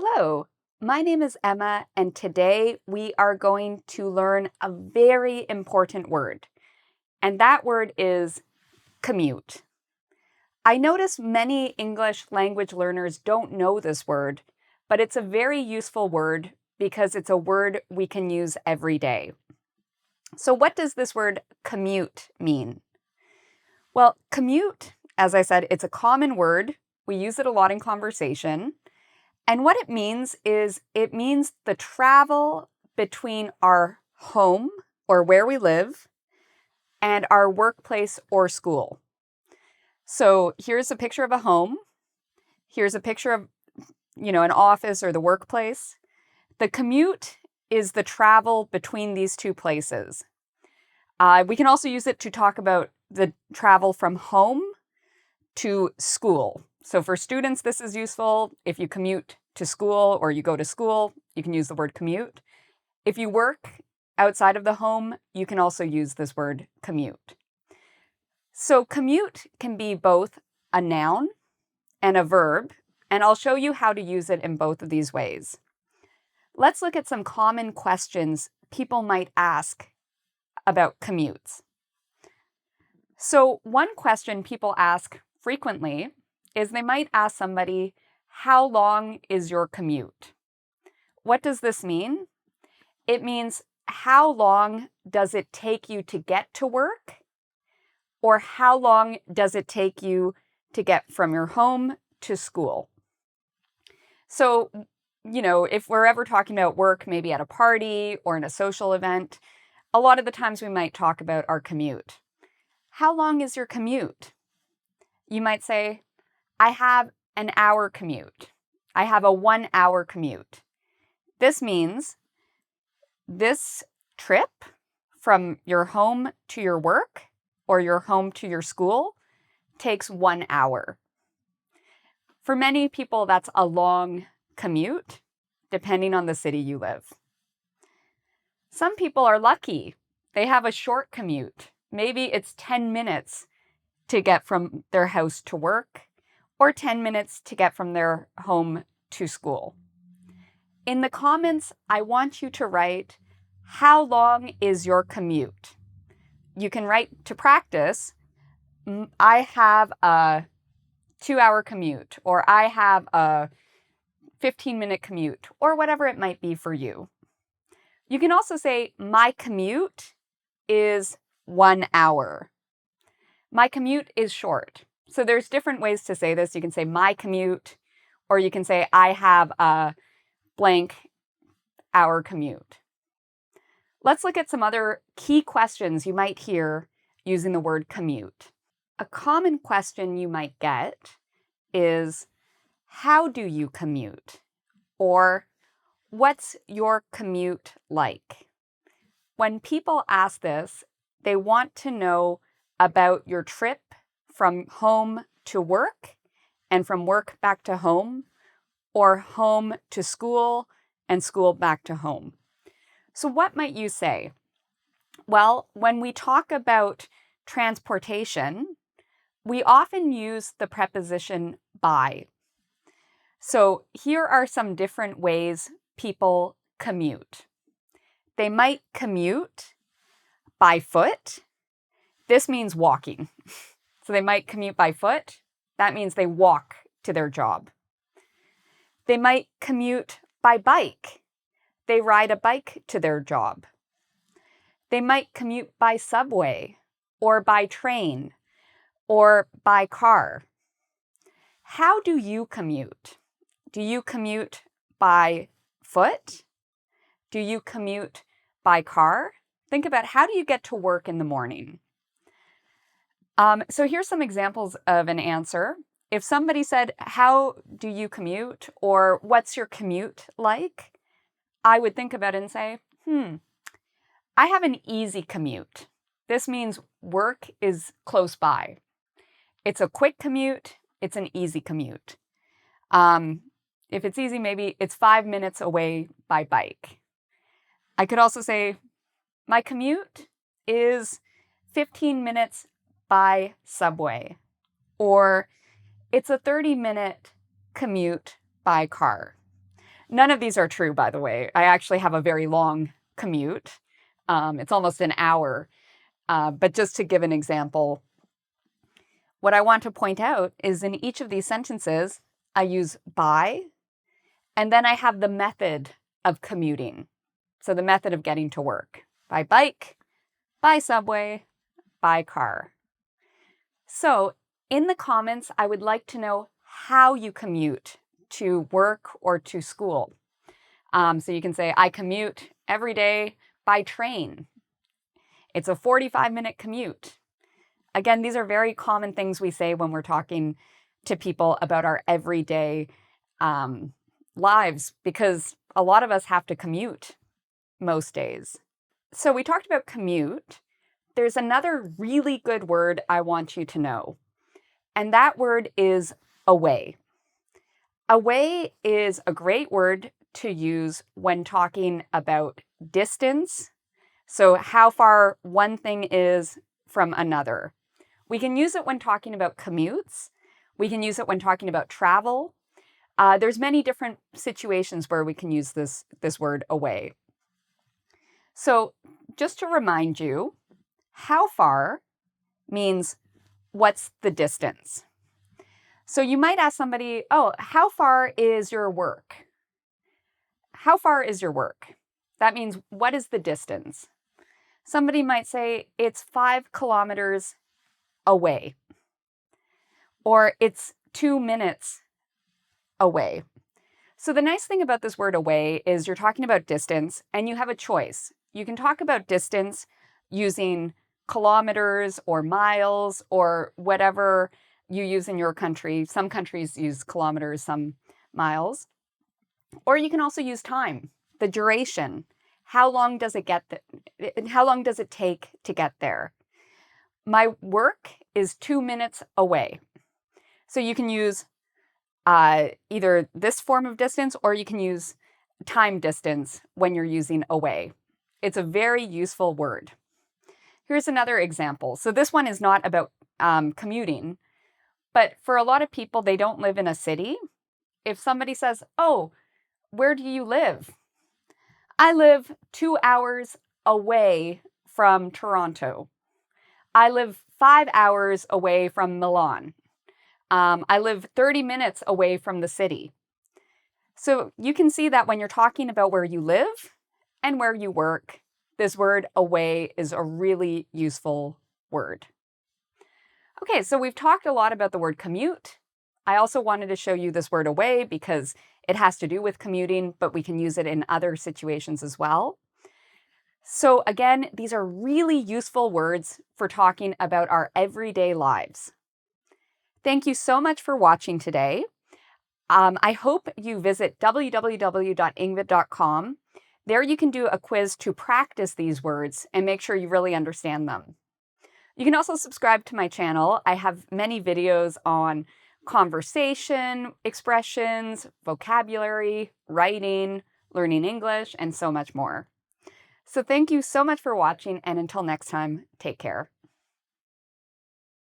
Hello, my name is Emma, and today we are going to learn a very important word, and that word is commute. I notice many English language learners don't know this word, but it's a very useful word because it's a word we can use every day. So what does this word commute mean? Well, commute, as I said, it's a common word. We use it a lot in conversation. And what it means is it means the travel between our home or where we live and our workplace or school. So here's a picture of a home. Here's a picture of, an office or the workplace. The commute is the travel between these two places. We can also use it to talk about the travel from home to school. So for students, this is useful. If you commute to school or you go to school, you can use the word commute. If you work outside of the home, you can also use this word commute. So commute can be both a noun and a verb, and I'll show you how to use it in both of these ways. Let's look at some common questions people might ask about commutes. So one question people ask frequently is they might ask somebody, how long is your commute? What does this mean? It means how long does it take you to get to work? Or how long does it take you to get from your home to school? So, if we're ever talking about work, maybe at a party or in a social event, a lot of the times we might talk about our commute. How long is your commute? You might say, I have an hour commute. I have a 1 hour commute. This means this trip from your home to your work or your home to your school takes 1 hour. For many people, that's a long commute, depending on the city you live. Some people are lucky. They have a short commute. Maybe it's 10 minutes to get from their house to work, or 10 minutes to get from their home to school. In the comments, I want you to write, how long is your commute? You can write to practice, I have a 2-hour commute, or I have a 15-minute commute, or whatever it might be for you. You can also say, my commute is 1 hour. My commute is short. So there's different ways to say this. You can say my commute, or you can say I have a blank hour commute. Let's look at some other key questions you might hear using the word commute. A common question you might get is, how do you commute? Or, what's your commute like? When people ask this, they want to know about your trip from home to work and from work back to home, or home to school and school back to home. So what might you say? Well, when we talk about transportation, we often use the preposition by. So here are some different ways people commute. They might commute by foot. This means walking. So they might commute by foot. That means they walk to their job. They might commute by bike. They ride a bike to their job. They might commute by subway or by train or by car. How do you commute? Do you commute by foot? Do you commute by car? Think about, how do you get to work in the morning? So here's some examples of an answer. If somebody said, how do you commute? Or what's your commute like? I would think about it and say, I have an easy commute. This means work is close by. It's a quick commute. It's an easy commute. If it's easy, maybe it's 5 minutes away by bike. I could also say, my commute is 15 minutes by subway, or it's a 30-minute commute by car. None of these are true, by the way. I actually have a very long commute. It's almost an hour. But just to give an example, what I want to point out is in each of these sentences, I use by, and then I have the method of commuting. So the method of getting to work. By bike, by subway, by car. So in the comments, I would like to know how you commute to work or to school. So you can say, I commute every day by train. It's a 45-minute commute. Again, these are very common things we say when we're talking to people about our everyday lives, because a lot of us have to commute most days. So we talked about commute. There's another really good word I want you to know, and that word is away. Away is a great word to use when talking about distance, so how far one thing is from another. We can use it when talking about commutes. We can use it when talking about travel. There's many different situations where we can use this word away. So just to remind you, how far means what's the distance. So you might ask somebody, oh, how far is your work? How far is your work? That means what is the distance? Somebody might say it's 5 kilometers away, or it's 2 minutes away. So the nice thing about this word away is you're talking about distance and you have a choice. You can talk about distance using kilometers or miles or whatever you use in your country. Some countries use kilometers, some miles. Or you can also use time, the duration. How long does it take to get there? My work is 2 minutes away. So you can use either this form of distance or you can use time distance when you're using away. It's a very useful word. Here's another example. So this one is not about commuting, but for a lot of people, they don't live in a city. If somebody says, oh, where do you live? I live 2 hours away from Toronto. I live 5 hours away from Milan. I live 30 minutes away from the city. So you can see that when you're talking about where you live and where you work, this word away is a really useful word. Okay, so we've talked a lot about the word commute. I also wanted to show you this word away because it has to do with commuting, but we can use it in other situations as well. So again, these are really useful words for talking about our everyday lives. Thank you so much for watching today. I hope you visit www.engvid.com. There you can do a quiz to practice these words and make sure you really understand them. You can also subscribe to my channel. I have many videos on conversation, expressions, vocabulary, writing, learning English, and so much more. So thank you so much for watching, and until next time, take care.